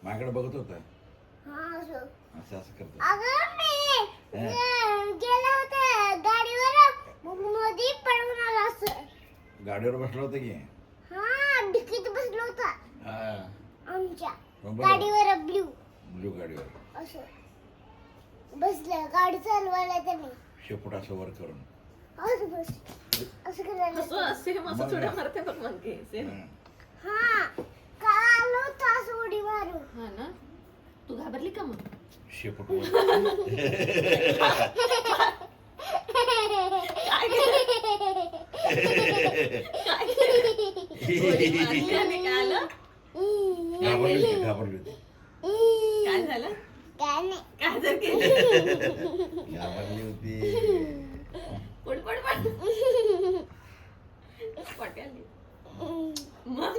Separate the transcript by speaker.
Speaker 1: माझ्याकडे बघत होता
Speaker 2: हा असं
Speaker 1: असं असं करतो
Speaker 2: अगं मी गेला होता गाडीवर मग मध्ये पडून आला असं
Speaker 1: गाडीवर बसला होता की
Speaker 2: हा डिकीत बसलो होता
Speaker 1: हा
Speaker 2: आमच्या
Speaker 1: मग बरं.
Speaker 2: गाडीवर
Speaker 1: ब्लू गाडीवर
Speaker 2: असं बसलं गाडी चालवायला त्याने
Speaker 1: शेपूट असं वर करून
Speaker 2: असं बस असं करायला
Speaker 3: असं सेम असं
Speaker 1: मग
Speaker 3: चुड्या
Speaker 1: काय?
Speaker 3: मारते बघ मग सेम
Speaker 1: हा.
Speaker 2: हा का आलो होता असं उडी मारून
Speaker 3: हा ना तू घाबरली का मग
Speaker 1: शेपूट वर
Speaker 3: काय उडी मारली आणि काय आलं
Speaker 1: घाबरली होती
Speaker 3: काय झालं
Speaker 2: काय नाही
Speaker 3: काय जर केलं
Speaker 1: घाबरली होती
Speaker 3: पड पड पड पट्याली मग